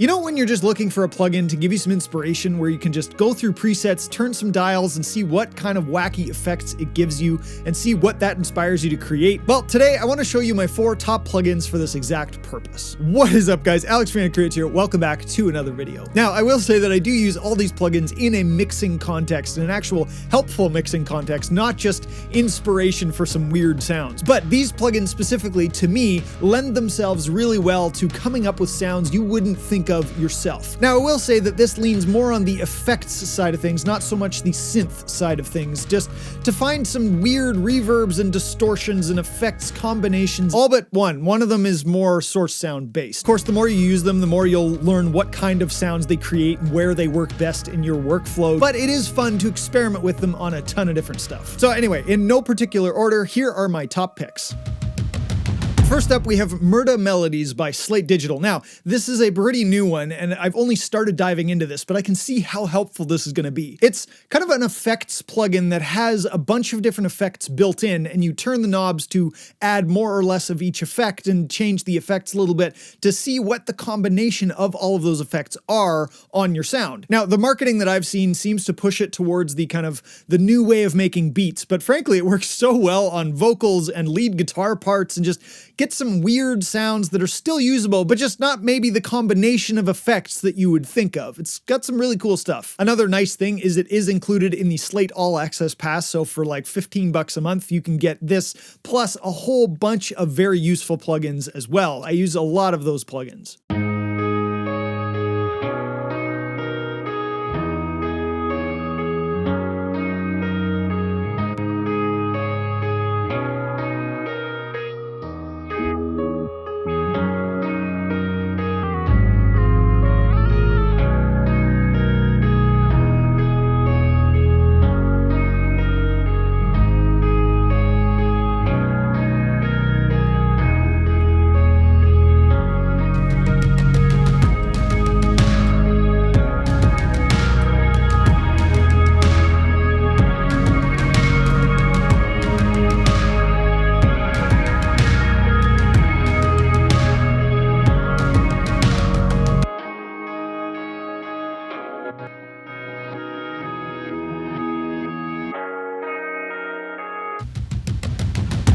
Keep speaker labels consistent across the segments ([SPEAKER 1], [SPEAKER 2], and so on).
[SPEAKER 1] You know when you're just looking for a plugin to give you some inspiration where you can just go through presets, turn some dials, and see what kind of wacky effects it gives you and see what that inspires you to create? Well, today I want to show you my 4 top plugins for this exact purpose. What is up, guys? Alex from ANAK Creates here. Welcome back to another video. Now, I will say that I do use all these plugins in a mixing context, in an actual helpful mixing context, not just inspiration for some weird sounds. But these plugins specifically, to me, lend themselves really well to coming up with sounds you wouldn't think of yourself. Now, I will say that this leans more on the effects side of things, not so much the synth side of things, just to find some weird reverbs and distortions and effects combinations, all but one. One of them is more source sound based. Of course, the more you use them, the more you'll learn what kind of sounds they create and where they work best in your workflow, but it is fun to experiment with them on a ton of different stuff. So anyway, in no particular order, here are my top picks. First up, we have Murda Melodies by Slate Digital. Now, this is a pretty new one, and I've only started diving into this, but I can see how helpful this is going to be. It's kind of an effects plugin that has a bunch of different effects built in, and you turn the knobs to add more or less of each effect and change the effects a little bit to see what the combination of all of those effects are on your sound. Now, the marketing that I've seen seems to push it towards the kind of the new way of making beats, but frankly, it works so well on vocals and lead guitar parts and just get some weird sounds that are still usable, but just not maybe the combination of effects that you would think of. It's got some really cool stuff. Another nice thing is it is included in the Slate All Access Pass, so for like $15 a month, you can get this, plus a whole bunch of very useful plugins as well. I use a lot of those plugins.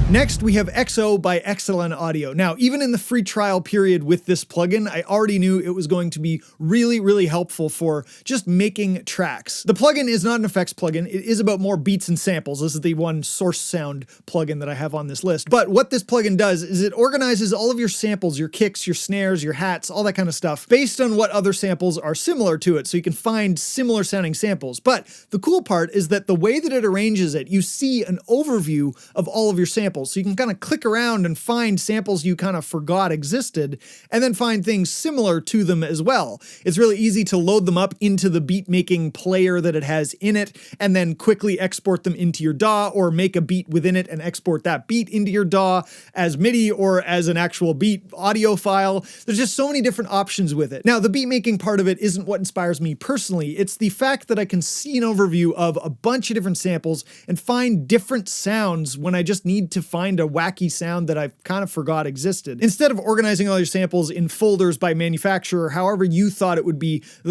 [SPEAKER 1] Next, we have XO by Excellent Audio. Now, even in the free trial period with this plugin, I already knew it was going to be really, really helpful for just making tracks. The plugin is not an effects plugin. It is about more beats and samples. This is the one source sound plugin that I have on this list. But what this plugin does is it organizes all of your samples, your kicks, your snares, your hats, all that kind of stuff, based on what other samples are similar to it, so you can find similar sounding samples. But the cool part is that the way that it arranges it, you see an overview of all of your samples. So you can kind of click around and find samples you kind of forgot existed, and then find things similar to them as well. It's really easy to load them up into the beat making player that it has in it, and then quickly export them into your DAW, or make a beat within it and export that beat into your DAW as MIDI or as an actual beat audio file. There's just so many different options with it. Now, the beat making part of it isn't what inspires me personally. It's the fact that I can see an overview of a bunch of different samples and find different sounds when I just need to find a wacky sound that I've kind of forgot existed. Instead of organizing all your samples in folders by manufacturer, however you thought it would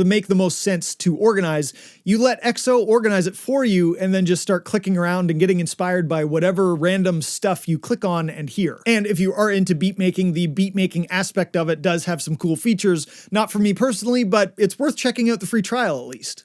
[SPEAKER 1] make the most sense to organize, you let XO organize it for you and then just start clicking around and getting inspired by whatever random stuff you click on and hear. And if you are into beat making, the beat making aspect of it does have some cool features. Not for me personally, but it's worth checking out the free trial at least.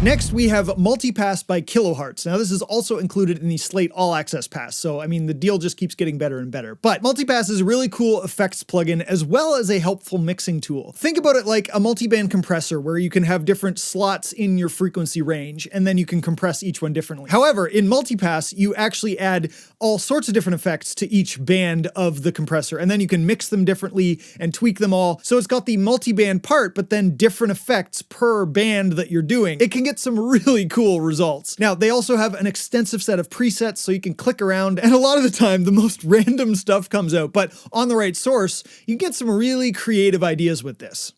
[SPEAKER 1] Next, we have Multipass by Kilohearts. Now, this is also included in the Slate All Access Pass, so I mean, the deal just keeps getting better and better. But Multipass is a really cool effects plugin as well as a helpful mixing tool. Think about it like a multiband compressor where you can have different slots in your frequency range, and then you can compress each one differently. However, in Multipass, you actually add all sorts of different effects to each band of the compressor, and then you can mix them differently and tweak them all. So it's got the multiband part, but then different effects per band that you're doing. It can get get some really cool results. Now, they also have an extensive set of presets so you can click around, and a lot of the time the most random stuff comes out, but on the right source, you get some really creative ideas with this.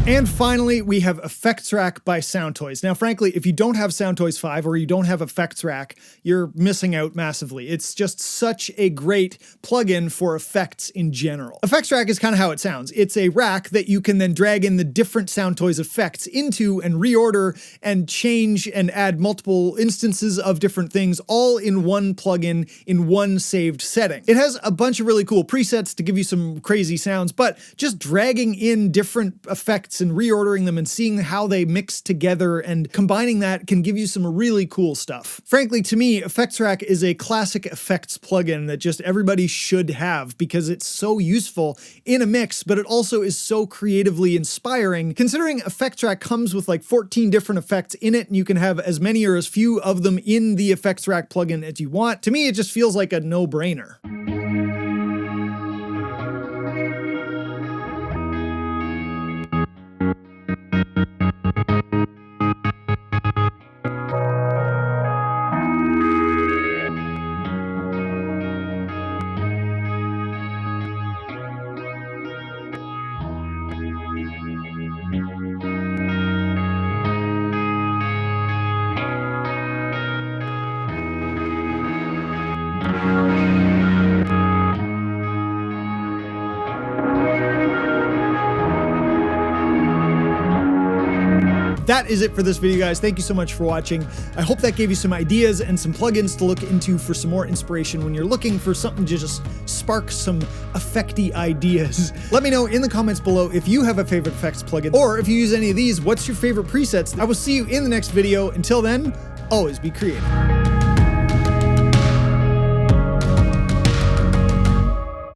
[SPEAKER 1] And finally, we have Effects Rack by Soundtoys. Now, frankly, if you don't have Soundtoys 5 or you don't have Effects Rack, you're missing out massively. It's just such a great plugin for effects in general. Effects Rack is kind of how it sounds. It's a rack that you can then drag in the different Soundtoys effects into and reorder and change and add multiple instances of different things all in one plugin in one saved setting. It has a bunch of really cool presets to give you some crazy sounds, but just dragging in different effects and reordering them and seeing how they mix together and combining that can give you some really cool stuff. Frankly, to me, Effects Rack is a classic effects plugin that just everybody should have because it's so useful in a mix, but it also is so creatively inspiring. Considering Effects Rack comes with like 14 different effects in it, and you can have as many or as few of them in the Effects Rack plugin as you want, to me it just feels like a no-brainer. That is it for this video, guys. Thank you so much for watching. I hope that gave you some ideas and some plugins to look into for some more inspiration when you're looking for something to just spark some effecty ideas. Let me know in the comments below if you have a favorite effects plugin, or if you use any of these, what's your favorite presets? I will see you in the next video. Until then, always be creative.